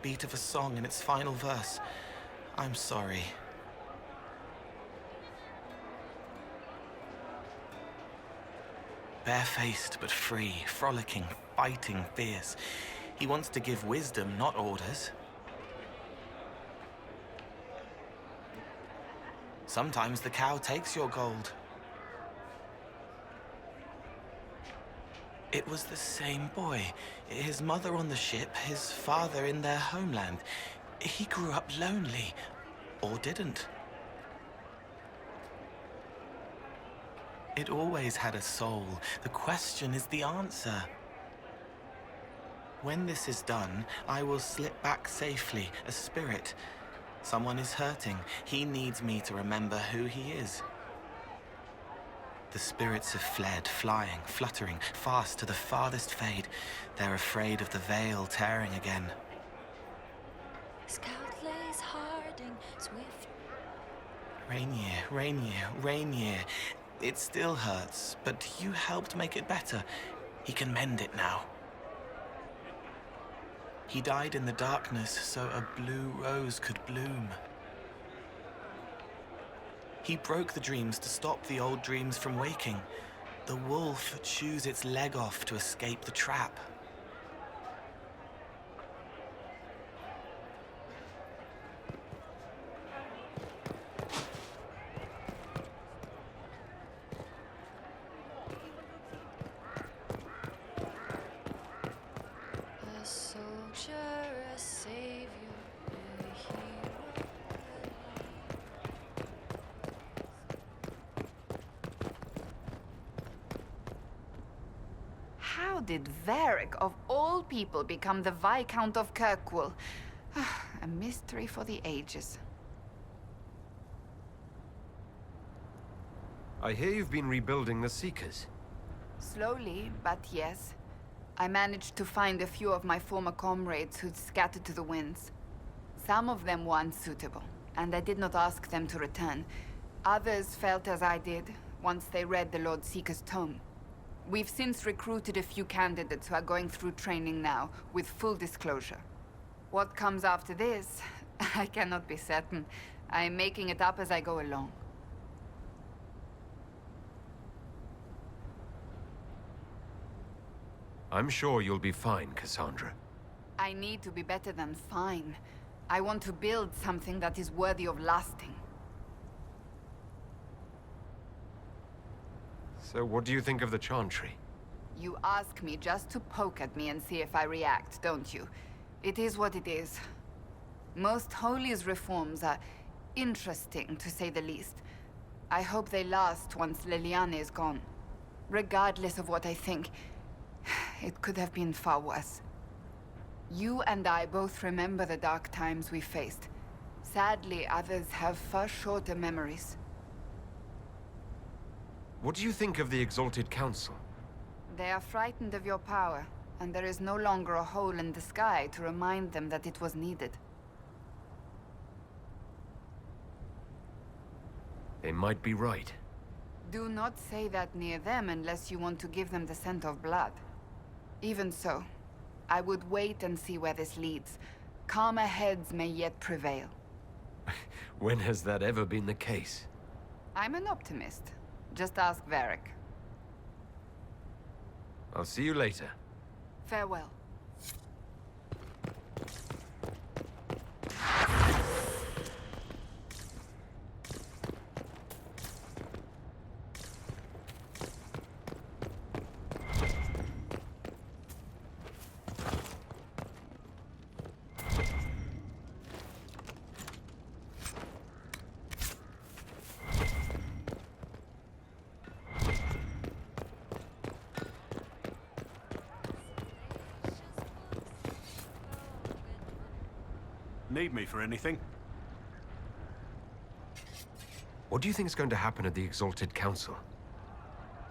beat of a song in its final verse. I'm sorry. Barefaced but free, frolicking, fighting, fierce. He wants to give wisdom, not orders. Sometimes the cow takes your gold. It was the same boy. His mother on the ship, his father in their homeland. He grew up lonely, or didn't. It always had a soul. The question is the answer. When this is done, I will slip back safely, a spirit. Someone is hurting. He needs me to remember who he is. The spirits have fled, flying, fluttering, fast to the farthest fade. They're afraid of the veil tearing again. Scout lays harding, swift. Rainier, Rainier, Rainier. It still hurts, but you helped make it better. He can mend it now. He died in the darkness so a blue rose could bloom. He broke the dreams to stop the old dreams from waking. The wolf chews its leg off to escape the trap. A soldier, a savior, a hero. How did Varric, of all people, become the Viscount of Kirkwall? A mystery for the ages. I hear you've been rebuilding the Seekers. Slowly, but yes. I managed to find a few of my former comrades who'd scattered to the winds. Some of them were unsuitable, and I did not ask them to return. Others felt as I did, once they read the Lord Seeker's tome. We've since recruited a few candidates who are going through training now, with full disclosure. What comes after this, I cannot be certain. I'm making it up as I go along. I'm sure you'll be fine, Cassandra. I need to be better than fine. I want to build something that is worthy of lasting. So what do you think of the Chantry? You ask me just to poke at me and see if I react, don't you? It is what it is. Most Holy's reforms are interesting, to say the least. I hope they last once Liliana is gone. Regardless of what I think, it could have been far worse. You and I both remember the dark times we faced. Sadly, others have far shorter memories. What do you think of the Exalted Council? They are frightened of your power, and there is no longer a hole in the sky to remind them that it was needed. They might be right. Do not say that near them unless you want to give them the scent of blood. Even so, I would wait and see where this leads. Calmer heads may yet prevail. When has that ever been the case? I'm an optimist. Just ask Varric. I'll see you later. Farewell. Need me for anything? What do you think is going to happen at the Exalted Council?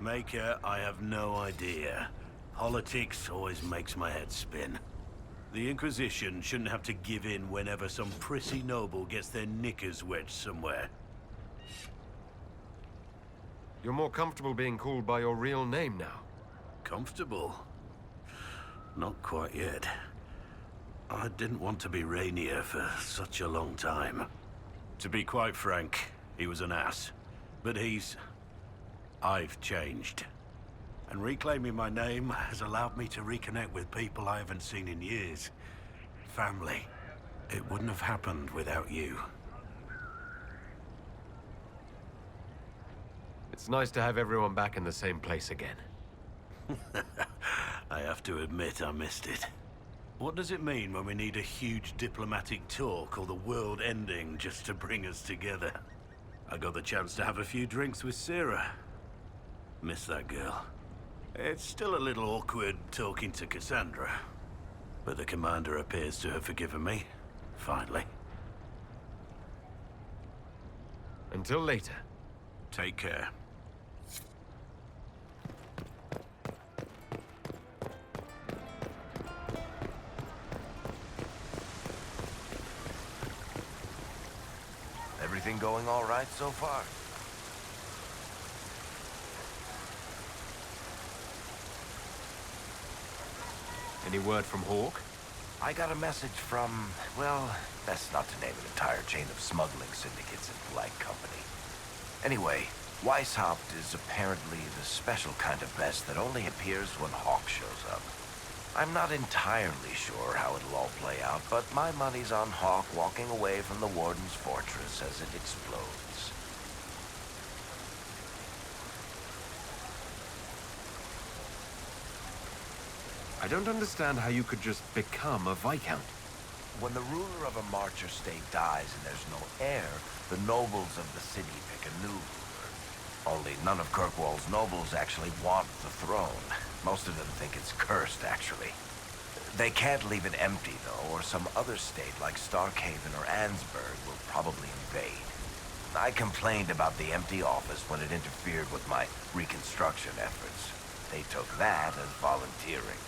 Maker, I have no idea. Politics always makes my head spin. The Inquisition shouldn't have to give in whenever some prissy noble gets their knickers wedged somewhere. You're more comfortable being called by your real name now. Comfortable? Not quite yet. I didn't want to be Rainier for such a long time. To be quite frank, he was an ass. But I've changed. And reclaiming my name has allowed me to reconnect with people I haven't seen in years. Family. It wouldn't have happened without you. It's nice to have everyone back in the same place again. I have to admit I missed it. What does it mean when we need a huge diplomatic talk or the world ending just to bring us together? I got the chance to have a few drinks with Sarah. Miss that girl. It's still a little awkward talking to Cassandra. But the commander appears to have forgiven me. Finally. Until later. Take care. Everything going all right so far? Any word from Hawk? I got a message from, well, best not to name an entire chain of smuggling syndicates in polite company. Anyway, Weishaupt is apparently the special kind of pest that only appears when Hawk shows up. I'm not entirely sure how it'll all play out, but my money's on Hawk walking away from the Warden's fortress as it explodes. I don't understand how you could just become a Viscount. When the ruler of a Marcher state dies and there's no heir, the nobles of the city pick a new ruler. Only none of Kirkwall's nobles actually want the throne. Most of them think it's cursed, actually. They can't leave it empty, though, or some other state like Starkhaven or Ansburg will probably invade. I complained about the empty office when it interfered with my reconstruction efforts. They took that as volunteering.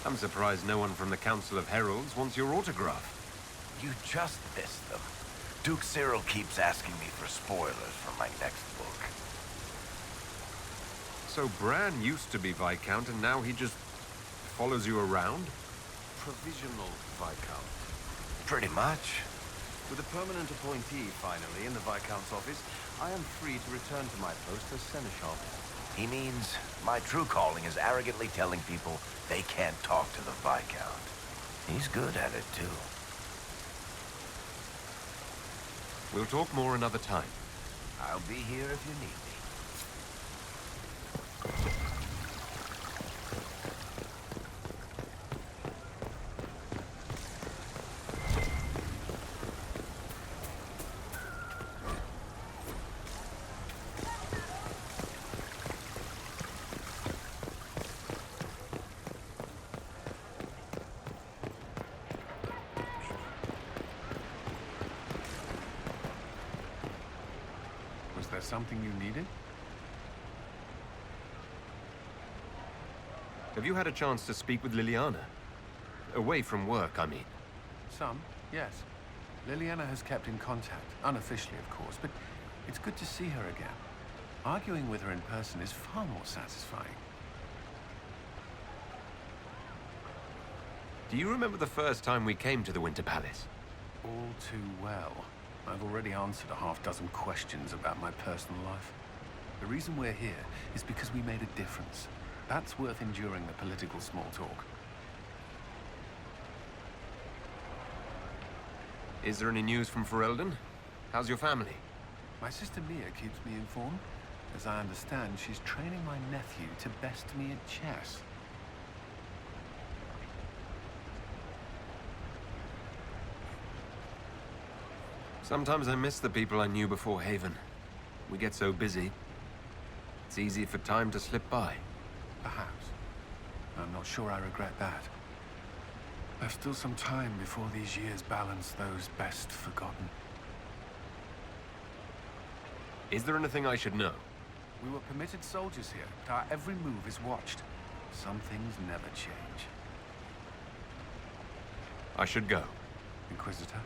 I'm surprised no one from the Council of Heralds wants your autograph. You just missed them. Duke Cyril keeps asking me for spoilers for my next book. So Bran used to be Viscount, and now he just follows you around? Provisional Viscount. Pretty much. With a permanent appointee, finally, in the Viscount's office, I am free to return to my post as Seneschal. He means my true calling is arrogantly telling people they can't talk to the Viscount. He's good at it, too. We'll talk more another time. I'll be here if you need me. Was there something you needed? Have you had a chance to speak with Liliana? Away from work, I mean. Some, yes. Liliana has kept in contact, unofficially of course, but it's good to see her again. Arguing with her in person is far more satisfying. Do you remember the first time we came to the Winter Palace? All too well. I've already answered a half-dozen questions about my personal life. The reason we're here is because we made a difference. That's worth enduring the political small talk. Is there any news from Ferelden? How's your family? My sister Mia keeps me informed. As I understand, she's training my nephew to best me at chess. Sometimes I miss the people I knew before Haven. We get so busy. It's easy for time to slip by. Perhaps. I'm not sure I regret that. There's still some time before these years balance those best forgotten. Is there anything I should know? We were permitted soldiers here, but our every move is watched. Some things never change. I should go. Inquisitor?